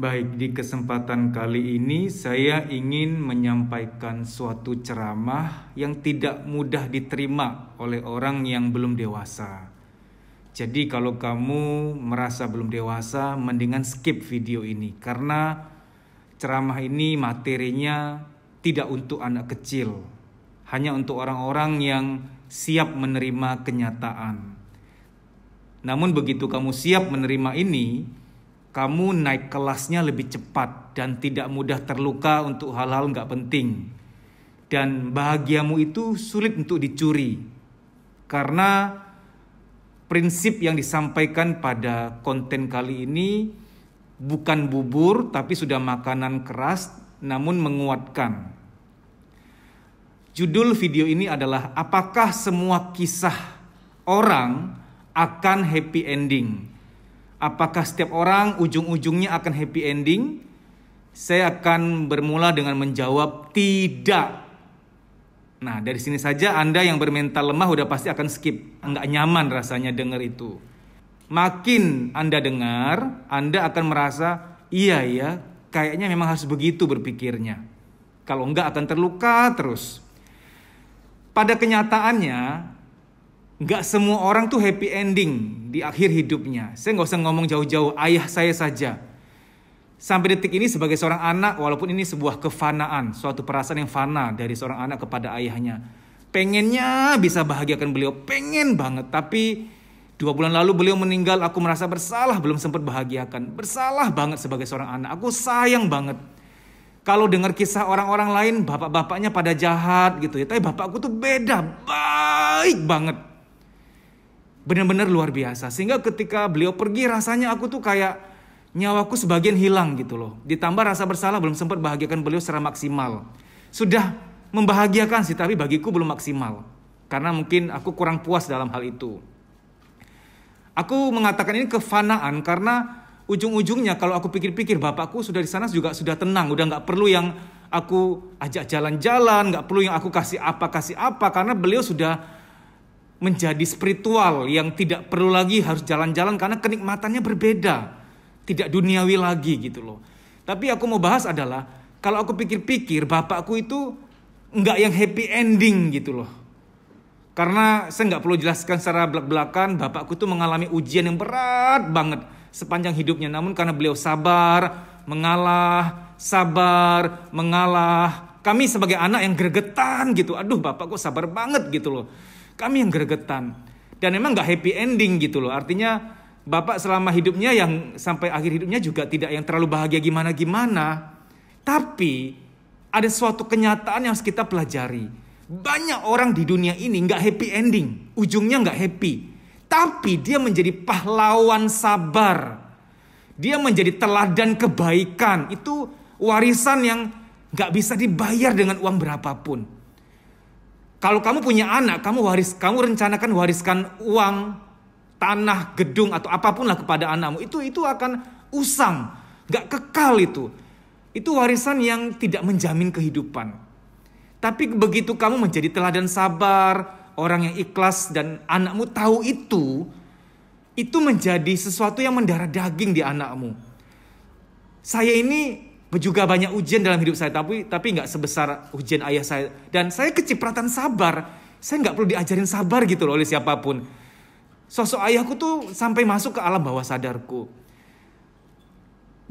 Baik, di kesempatan kali ini saya ingin menyampaikan suatu ceramah yang tidak mudah diterima oleh orang yang belum dewasa. Jadi kalau kamu merasa belum dewasa, mendingan skip video ini. Karena ceramah ini materinya tidak untuk anak kecil. Hanya untuk orang-orang yang siap menerima kenyataan. Namun begitu kamu siap menerima ini, kamu naik kelasnya lebih cepat dan tidak mudah terluka untuk hal-hal nggak penting. Dan bahagiamu itu sulit untuk dicuri. Karena prinsip yang disampaikan pada konten kali ini bukan bubur tapi sudah makanan keras namun menguatkan. Judul video ini adalah apakah semua kisah orang akan happy ending? Apakah setiap orang ujung-ujungnya akan happy ending? Saya akan bermula dengan menjawab tidak. Nah, dari sini saja Anda yang bermental lemah udah pasti akan skip. Nggak nyaman rasanya dengar itu. Makin Anda dengar, Anda akan merasa, iya ya, kayaknya memang harus begitu berpikirnya. Kalau enggak akan terluka terus. Pada kenyataannya, nggak semua orang tuh happy ending di akhir hidupnya. Saya nggak usah ngomong jauh-jauh, ayah saya saja. Sampai detik ini sebagai seorang anak, walaupun ini sebuah kefanaan, suatu perasaan yang fana dari seorang anak kepada ayahnya. Pengennya bisa bahagiakan beliau, pengen banget. Tapi 2 bulan lalu beliau meninggal, aku merasa bersalah belum sempat bahagiakan. Bersalah banget sebagai seorang anak, aku sayang banget. Kalau dengar kisah orang-orang lain, bapak-bapaknya pada jahat gitu ya. Tapi bapakku tuh beda, baik banget. Benar-benar luar biasa. Sehingga ketika beliau pergi rasanya aku tuh kayak nyawaku sebagian hilang gitu loh. Ditambah rasa bersalah belum sempat bahagiakan beliau secara maksimal. Sudah membahagiakan sih tapi bagiku belum maksimal. Karena mungkin aku kurang puas dalam hal itu. Aku mengatakan ini kefanaan karena ujung-ujungnya kalau aku pikir-pikir bapakku sudah di sana juga sudah tenang. Udah gak perlu yang aku ajak jalan-jalan. Gak perlu yang aku kasih apa. Karena beliau sudah menjadi spiritual yang tidak perlu lagi harus jalan-jalan karena kenikmatannya berbeda. Tidak duniawi lagi gitu loh. Tapi aku mau bahas adalah kalau aku pikir-pikir bapakku itu enggak yang happy ending gitu loh. Karena saya enggak perlu jelaskan secara belak-belakan, bapakku tuh mengalami ujian yang berat banget sepanjang hidupnya. Namun karena beliau sabar, mengalah, kami sebagai anak yang gregetan gitu. Aduh bapakku sabar banget gitu loh. Kami yang gregetan. Dan memang gak happy ending gitu loh. Artinya bapak selama hidupnya yang sampai akhir hidupnya juga tidak yang terlalu bahagia gimana-gimana. Tapi ada suatu kenyataan yang harus kita pelajari. Banyak orang di dunia ini gak happy ending. Ujungnya gak happy. Tapi dia menjadi pahlawan sabar. Dia menjadi teladan kebaikan. Itu warisan yang gak bisa dibayar dengan uang berapapun. Kalau kamu punya anak, kamu rencanakan wariskan uang, tanah, gedung atau apapun lah kepada anakmu. Itu akan usang, gak kekal itu. Itu warisan yang tidak menjamin kehidupan. Tapi begitu kamu menjadi teladan sabar, orang yang ikhlas dan anakmu tahu itu menjadi sesuatu yang mendarah daging di anakmu. Saya ini juga banyak ujian dalam hidup saya, tapi nggak sebesar ujian ayah saya. Dan saya kecipratan sabar. Saya nggak perlu diajarin sabar gitu loh oleh siapapun. Sosok ayahku tuh sampai masuk ke alam bawah sadarku.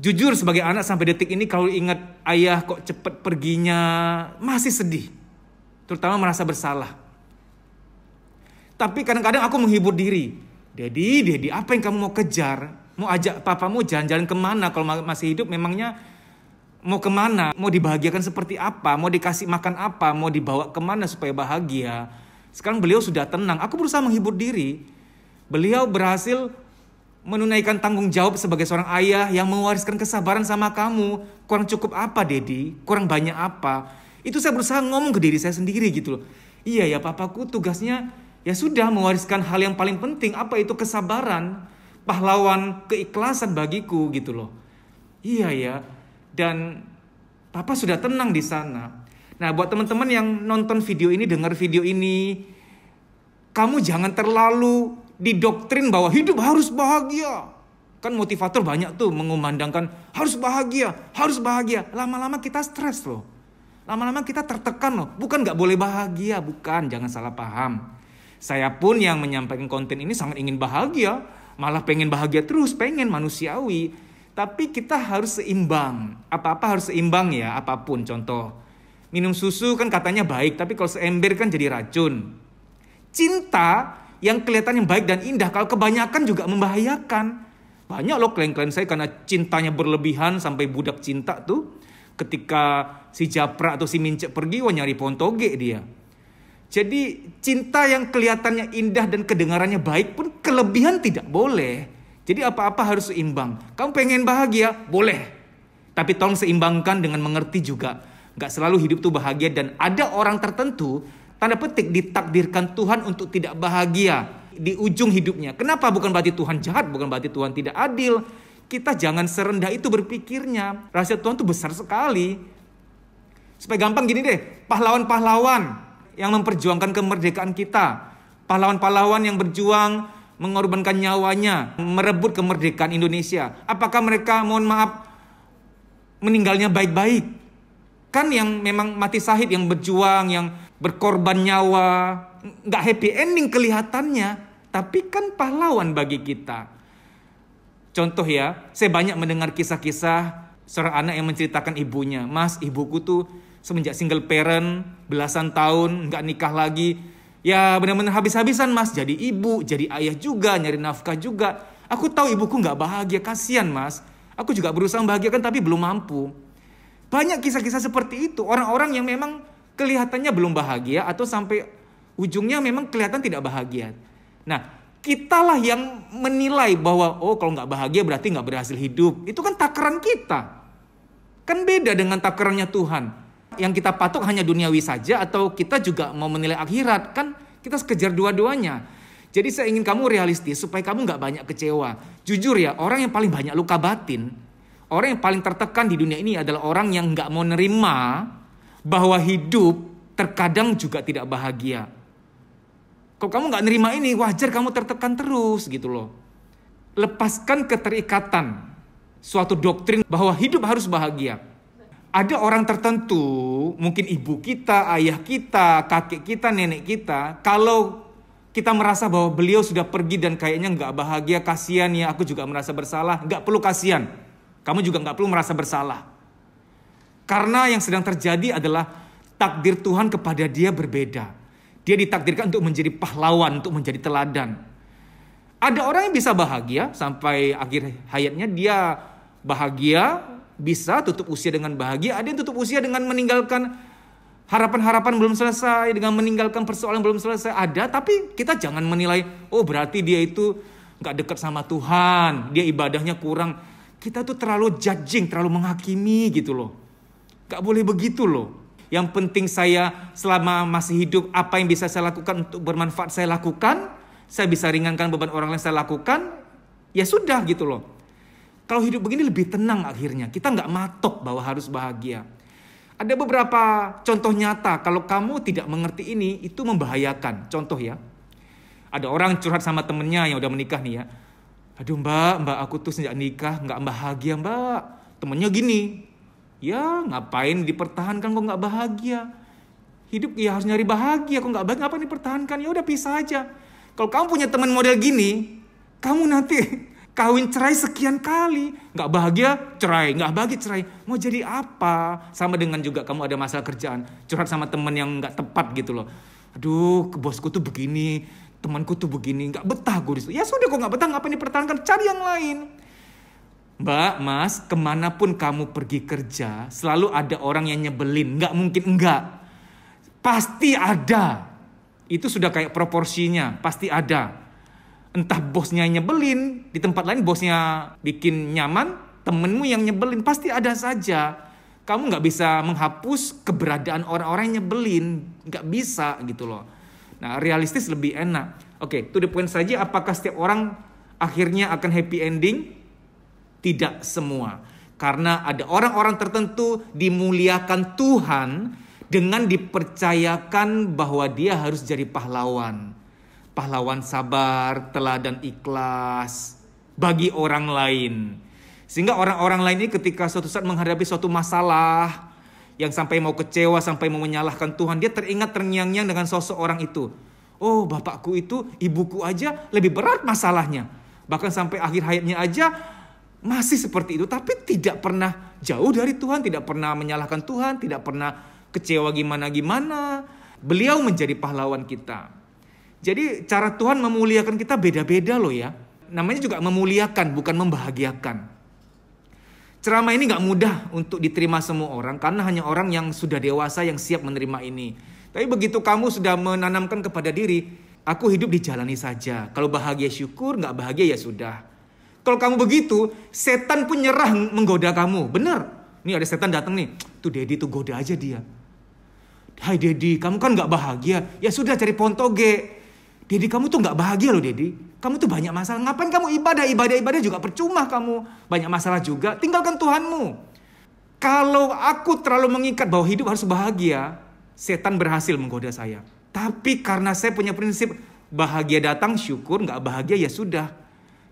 Jujur sebagai anak sampai detik ini kalau ingat ayah kok cepet perginya, masih sedih. Terutama merasa bersalah. Tapi kadang-kadang aku menghibur diri. Dedi, apa yang kamu mau kejar? Mau ajak papamu jalan-jalan kemana? Kalau masih hidup memangnya mau kemana? Mau dibahagiakan seperti apa? Mau dikasih makan apa? Mau dibawa kemana supaya bahagia? Sekarang beliau sudah tenang. Aku berusaha menghibur diri. Beliau berhasil menunaikan tanggung jawab sebagai seorang ayah yang mewariskan kesabaran sama kamu. Kurang cukup apa, Dedi? Kurang banyak apa? Itu saya berusaha ngomong ke diri saya sendiri gitu loh. Iya ya, papaku tugasnya ya sudah mewariskan hal yang paling penting. Apa itu kesabaran? Pahlawan keikhlasan bagiku gitu loh. Iya ya. Dan papa sudah tenang di sana. Nah, buat teman-teman yang nonton video ini, dengar video ini, kamu jangan terlalu didoktrin bahwa hidup harus bahagia. Kan motivator banyak tuh mengumandangkan harus bahagia, harus bahagia. Lama-lama kita stres loh. Lama-lama kita tertekan loh. Bukan nggak boleh bahagia, bukan. Jangan salah paham. Saya pun yang menyampaikan konten ini sangat ingin bahagia. Malah pengen bahagia terus, pengen manusiawi. Tapi kita harus seimbang. Apa-apa harus seimbang ya, apapun. Contoh, minum susu kan katanya baik, tapi kalau seember kan jadi racun. Cinta yang kelihatan yang baik dan indah, kalau kebanyakan juga membahayakan. Banyak loh klien-klien saya karena cintanya berlebihan sampai budak cinta tuh. Ketika si Japra atau si Mincek pergi, wah nyari pohon toge dia. Jadi cinta yang kelihatannya indah dan kedengarannya baik pun kelebihan tidak boleh. Jadi apa-apa harus seimbang. Kamu pengen bahagia? Boleh. Tapi tolong seimbangkan dengan mengerti juga. Gak selalu hidup tuh bahagia dan ada orang tertentu, tanda petik ditakdirkan Tuhan untuk tidak bahagia di ujung hidupnya. Kenapa? Bukan berarti Tuhan jahat, bukan berarti Tuhan tidak adil. Kita jangan serendah itu berpikirnya. Rahasia Tuhan itu besar sekali. Supaya gampang gini deh, pahlawan-pahlawan yang memperjuangkan kemerdekaan kita, pahlawan-pahlawan yang berjuang mengorbankan nyawanya, merebut kemerdekaan Indonesia. Apakah mereka, mohon maaf, meninggalnya baik-baik? Kan yang memang mati syahid, yang berjuang, yang berkorban nyawa, nggak happy ending kelihatannya, tapi kan pahlawan bagi kita. Contoh ya, saya banyak mendengar kisah-kisah seorang anak yang menceritakan ibunya. Mas, ibuku tuh semenjak single parent, belasan tahun, nggak nikah lagi. Ya benar-benar habis-habisan mas, jadi ibu, jadi ayah juga, nyari nafkah juga. Aku tahu ibuku nggak bahagia, kasihan mas. Aku juga berusaha membahagiakan tapi belum mampu. Banyak kisah-kisah seperti itu, orang-orang yang memang kelihatannya belum bahagia atau sampai ujungnya memang kelihatan tidak bahagia. Nah, kitalah yang menilai bahwa oh kalau nggak bahagia berarti nggak berhasil hidup. Itu kan takaran kita. Kan beda dengan takarannya Tuhan. Yang kita patok hanya duniawi saja atau kita juga mau menilai akhirat. Kan kita kejar dua-duanya. Jadi saya ingin kamu realistis supaya kamu nggak banyak kecewa. Jujur ya, orang yang paling banyak luka batin, orang yang paling tertekan di dunia ini adalah orang yang nggak mau nerima bahwa hidup terkadang juga tidak bahagia. Kalau kamu nggak nerima ini, wajar kamu tertekan terus gitu loh. Lepaskan keterikatan suatu doktrin bahwa hidup harus bahagia. Ada orang tertentu, mungkin ibu kita, ayah kita, kakek kita, nenek kita, kalau kita merasa bahwa beliau sudah pergi dan kayaknya nggak bahagia, kasihan ya, aku juga merasa bersalah. Nggak perlu kasihan, kamu juga nggak perlu merasa bersalah. Karena yang sedang terjadi adalah takdir Tuhan kepada dia berbeda. Dia ditakdirkan untuk menjadi pahlawan, untuk menjadi teladan. Ada orang yang bisa bahagia sampai akhir hayatnya dia bahagia, bisa tutup usia dengan bahagia. Ada yang tutup usia dengan meninggalkan harapan-harapan belum selesai, dengan meninggalkan persoalan belum selesai. Ada, tapi kita jangan menilai, oh berarti dia itu gak dekat sama Tuhan, dia ibadahnya kurang. Kita tuh terlalu judging, terlalu menghakimi gitu loh. Gak boleh begitu loh. Yang penting saya selama masih hidup, apa yang bisa saya lakukan untuk bermanfaat saya lakukan. Saya bisa ringankan beban orang lain saya lakukan. Ya sudah gitu loh. Kalau hidup begini lebih tenang akhirnya. Kita nggak matok bahwa harus bahagia. Ada beberapa contoh nyata. Kalau kamu tidak mengerti ini, itu membahayakan. Contoh ya. Ada orang curhat sama temennya yang udah menikah nih ya. Aduh mbak aku tuh sejak nikah nggak bahagia mbak. Temennya gini. Ya ngapain dipertahankan kok nggak bahagia. Hidup ya harus nyari bahagia. Kok nggak bahagia ngapain dipertahankan. Ya udah pisah aja. Kalau kamu punya teman model gini, kamu nanti kawin cerai sekian kali. Nggak bahagia, cerai. Nggak bahagia, cerai. Mau jadi apa? Sama dengan juga kamu ada masalah kerjaan. Curhat sama teman yang nggak tepat gitu loh. Aduh, bosku tuh begini. Temanku tuh begini. Nggak betah gue disitu. Ya sudah kok nggak betah. Ngapain dipertahankan? Cari yang lain. Mbak, mas, kemanapun kamu pergi kerja, selalu ada orang yang nyebelin. Nggak mungkin enggak. Pasti ada. Itu sudah kayak proporsinya. Pasti ada. Entah bosnya nyebelin, di tempat lain bosnya bikin nyaman, temenmu yang nyebelin, pasti ada saja. Kamu nggak bisa menghapus keberadaan orang-orang yang nyebelin, nggak bisa gitu loh. Nah, realistis lebih enak. Oke, to the point saja, apakah setiap orang akhirnya akan happy ending? Tidak semua. Karena ada orang-orang tertentu dimuliakan Tuhan dengan dipercayakan bahwa dia harus jadi pahlawan. Pahlawan sabar, teladan ikhlas. bagi orang lain. Sehingga orang-orang lain ini ketika suatu saat menghadapi suatu masalah yang sampai mau kecewa, sampai mau menyalahkan Tuhan, dia teringat terngiang-ngiang dengan sosok orang itu. Oh, bapakku itu, ibuku aja lebih berat masalahnya. Bahkan sampai akhir hayatnya aja masih seperti itu. Tapi tidak pernah jauh dari Tuhan, tidak pernah menyalahkan Tuhan, tidak pernah kecewa gimana-gimana. Beliau menjadi pahlawan kita. Jadi cara Tuhan memuliakan kita beda-beda loh ya. Namanya juga memuliakan, bukan membahagiakan. Ceramah ini gak mudah untuk diterima semua orang, karena hanya orang yang sudah dewasa yang siap menerima ini. Tapi begitu kamu sudah menanamkan kepada diri, aku hidup dijalani saja. Kalau bahagia syukur, gak bahagia ya sudah. Kalau kamu begitu, setan pun nyerah menggoda kamu. Benar. Nih ada setan datang nih. Tuh Dedi tuh goda aja dia. Hai Dedi, kamu kan gak bahagia. Ya sudah cari pohon toge. Dedi kamu tuh gak bahagia loh Dedi. Kamu tuh banyak masalah. Ngapain kamu ibadah juga percuma kamu. Banyak masalah juga. Tinggalkan Tuhanmu. Kalau aku terlalu mengikat bahwa hidup harus bahagia, setan berhasil menggoda saya. Tapi karena saya punya prinsip bahagia datang syukur, gak bahagia ya sudah.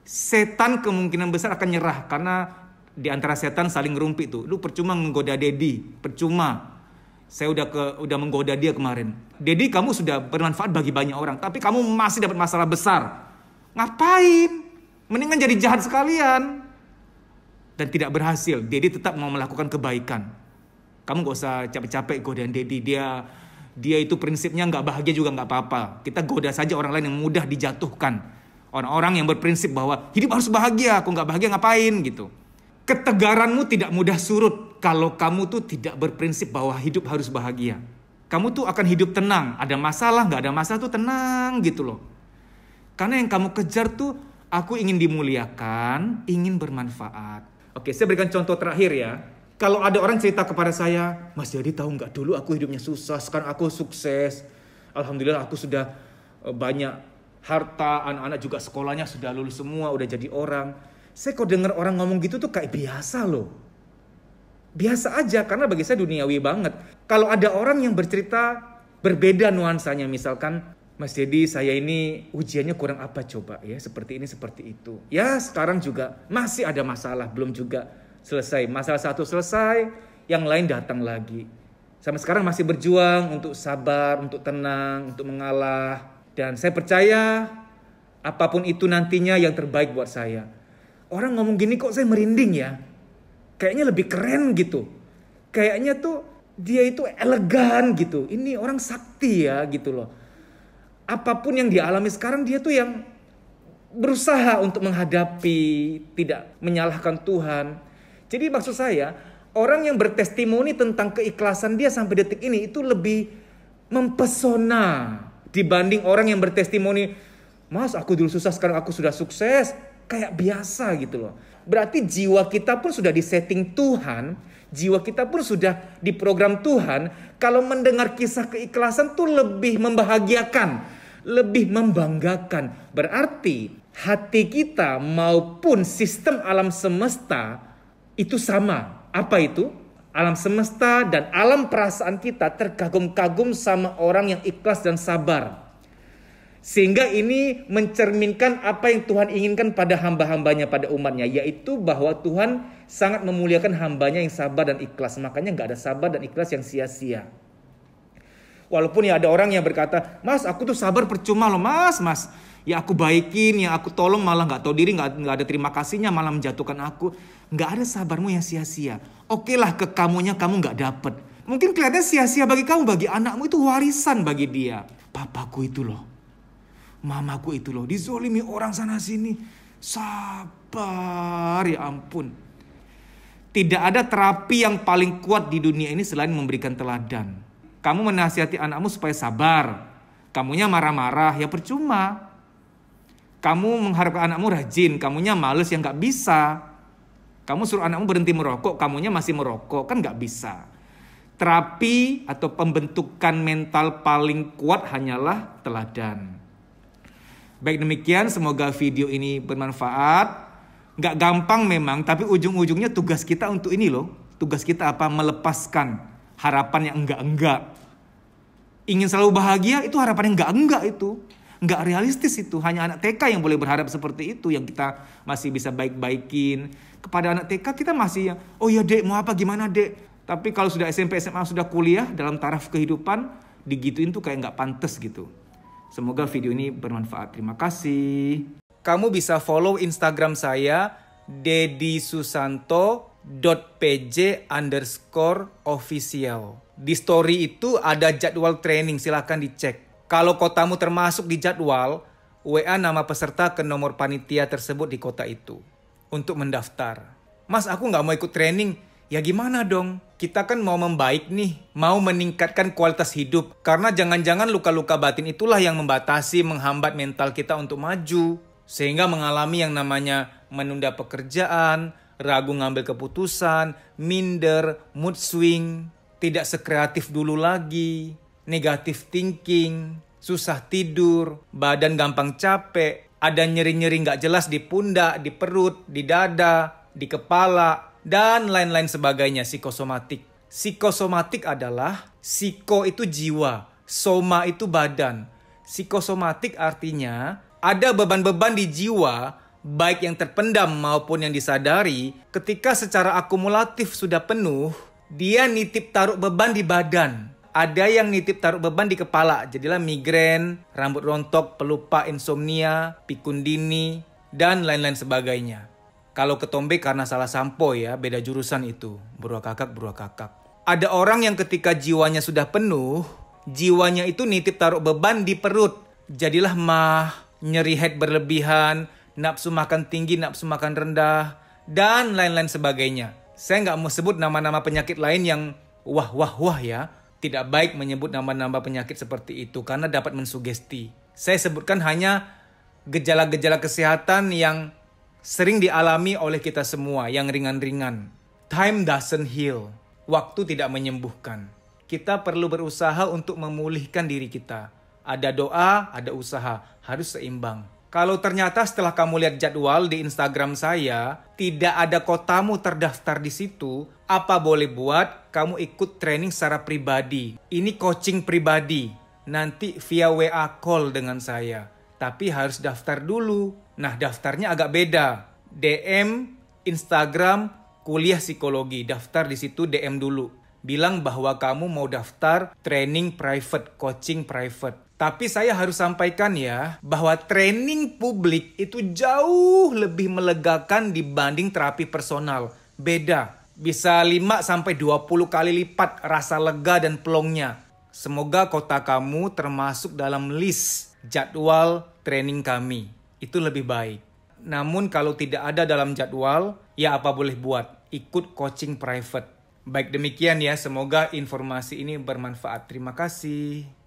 Setan kemungkinan besar akan nyerah. Karena di antara setan saling ngerumpi tuh. Lu percuma menggoda Dedi. Percuma. Saya udah menggoda dia kemarin. Dedi kamu sudah bermanfaat bagi banyak orang. Tapi kamu masih dapat masalah besar. Ngapain? Mendingan jadi jahat sekalian. Dan tidak berhasil. Dedi tetap mau melakukan kebaikan. Kamu gak usah capek-capek godain Dedi. Dia itu prinsipnya gak bahagia juga gak apa-apa. Kita goda saja orang lain yang mudah dijatuhkan. Orang-orang yang berprinsip bahwa hidup harus bahagia. Aku gak bahagia ngapain gitu. Ketegaranmu tidak mudah surut kalau kamu tuh tidak berprinsip bahwa hidup harus bahagia. Kamu tuh akan hidup tenang. Ada masalah, gak ada masalah tuh tenang gitu loh. Karena yang kamu kejar tuh, aku ingin dimuliakan, ingin bermanfaat. Oke, saya berikan contoh terakhir ya. Kalau ada orang cerita kepada saya, Mas Jadi tahu gak dulu aku hidupnya susah, sekarang aku sukses. Alhamdulillah aku sudah banyak harta, anak-anak juga sekolahnya sudah lulus semua, udah jadi orang. Saya kok dengar orang ngomong gitu tuh kayak biasa loh. Biasa aja, karena bagi saya duniawi banget. Kalau ada orang yang bercerita berbeda nuansanya, misalkan, Mas Dedi saya ini ujiannya kurang apa coba ya, seperti ini seperti itu. Ya sekarang juga masih ada masalah, belum juga selesai. Masalah satu selesai, yang lain datang lagi. Sampai sekarang masih berjuang untuk sabar, untuk tenang, untuk mengalah. Dan saya percaya apapun itu nantinya yang terbaik buat saya. Orang ngomong gini kok saya merinding ya. Kayaknya lebih keren gitu. Kayaknya tuh dia itu elegan gitu. Ini orang sakti ya gitu loh. Apapun yang dialami sekarang dia tuh yang berusaha untuk menghadapi, tidak menyalahkan Tuhan. Jadi maksud saya, orang yang bertestimoni tentang keikhlasan dia sampai detik ini itu lebih mempesona dibanding orang yang bertestimoni, Mas aku dulu susah sekarang aku sudah sukses. Kayak biasa gitu loh. Berarti jiwa kita pun sudah disetting Tuhan. Jiwa kita pun sudah diprogram Tuhan. Kalau mendengar kisah keikhlasan tuh lebih membahagiakan. Lebih membanggakan. Berarti hati kita maupun sistem alam semesta itu sama. Apa itu? Alam semesta dan alam perasaan kita terkagum-kagum sama orang yang ikhlas dan sabar. Sehingga ini mencerminkan apa yang Tuhan inginkan pada hamba-hambanya, pada umatnya. Yaitu bahwa Tuhan sangat memuliakan hambanya yang sabar dan ikhlas. Makanya gak ada sabar dan ikhlas yang sia-sia. Walaupun ya ada orang yang berkata, Mas aku tuh sabar percuma loh mas. Ya aku baikin, ya aku tolong malah gak tahu diri, gak ada terima kasihnya, malah menjatuhkan aku. Gak ada sabarmu yang sia-sia. Oke lah ke kamunya kamu gak dapet. Mungkin kelihatannya sia-sia bagi kamu, bagi anakmu itu warisan bagi dia. Papaku itu loh. Mamaku itu loh, dizolimi orang sana sini. Sabar, ya ampun. Tidak ada terapi yang paling kuat di dunia ini selain memberikan teladan. Kamu menasihati anakmu supaya sabar. Kamunya marah-marah, ya percuma. Kamu mengharapkan anakmu rajin, kamunya males yang gak bisa. Kamu suruh anakmu berhenti merokok, kamunya masih merokok, kan gak bisa. Terapi atau pembentukan mental paling kuat hanyalah teladan. Baik demikian, semoga video ini bermanfaat. Gak gampang memang, tapi ujung-ujungnya tugas kita untuk ini loh. Tugas kita apa? Melepaskan harapan yang enggak-enggak. Ingin selalu bahagia, itu harapan yang enggak-enggak itu. Nggak realistis itu. Hanya anak TK yang boleh berharap seperti itu, yang kita masih bisa baik-baikin. Kepada anak TK kita masih, oh ya dek, mau apa, gimana dek. Tapi kalau sudah SMP, SMA, sudah kuliah, dalam taraf kehidupan, digituin tuh kayak nggak pantas gitu. Semoga video ini bermanfaat. Terima kasih. Kamu bisa follow Instagram saya, deddysusanto.pj_official. Di story itu ada jadwal training, silahkan dicek. Kalau kotamu termasuk di jadwal, WA nama peserta ke nomor panitia tersebut di kota itu untuk mendaftar. Mas, aku nggak mau ikut training. Ya gimana dong? Kita kan mau membaik nih, mau meningkatkan kualitas hidup. Karena jangan-jangan luka-luka batin itulah yang membatasi, menghambat mental kita untuk maju. Sehingga mengalami yang namanya menunda pekerjaan, ragu ngambil keputusan, minder, mood swing, tidak sekreatif dulu lagi, negative thinking, susah tidur, badan gampang capek, ada nyeri-nyeri nggak jelas di pundak, di perut, di dada, di kepala, dan lain-lain sebagainya, psikosomatik. Psikosomatik adalah, psiko itu jiwa, soma itu badan. Psikosomatik artinya ada beban-beban di jiwa, baik yang terpendam maupun yang disadari, ketika secara akumulatif sudah penuh, dia nitip taruh beban di badan. Ada yang nitip taruh beban di kepala, jadilah migrain, rambut rontok, pelupa, insomnia, pikun dini, dan lain-lain sebagainya. Kalau ketombe karena salah sampo ya, beda jurusan itu. Burua kakak. Ada orang yang ketika jiwanya sudah penuh, jiwanya itu nitip taruh beban di perut. Jadilah mah, nyeri head berlebihan, nafsu makan tinggi, nafsu makan rendah, dan lain-lain sebagainya. Saya nggak mau sebut nama-nama penyakit lain yang wah ya. Tidak baik menyebut nama-nama penyakit seperti itu karena dapat mensugesti. Saya sebutkan hanya gejala-gejala kesehatan yang sering dialami oleh kita semua, yang ringan-ringan. Time doesn't heal. Waktu tidak menyembuhkan. Kita perlu berusaha untuk memulihkan diri kita. Ada doa, ada usaha. Harus seimbang. Kalau ternyata setelah kamu lihat jadwal di Instagram saya, tidak ada kotamu terdaftar di situ, apa boleh buat kamu ikut training secara pribadi. Ini coaching pribadi. Nanti via WA call dengan saya. Tapi harus daftar dulu. Nah, daftarnya agak beda. DM, Instagram, kuliah psikologi. Daftar di situ, DM dulu. Bilang bahwa kamu mau daftar training private, coaching private. Tapi saya harus sampaikan ya, bahwa training publik itu jauh lebih melegakan dibanding terapi personal. Beda. Bisa 5-20 kali lipat rasa lega dan plongnya. Semoga kota kamu termasuk dalam list jadwal training kami. Itu lebih baik. Namun kalau tidak ada dalam jadwal, ya apa boleh buat. Ikut coaching private. Baik demikian ya, semoga informasi ini bermanfaat. Terima kasih.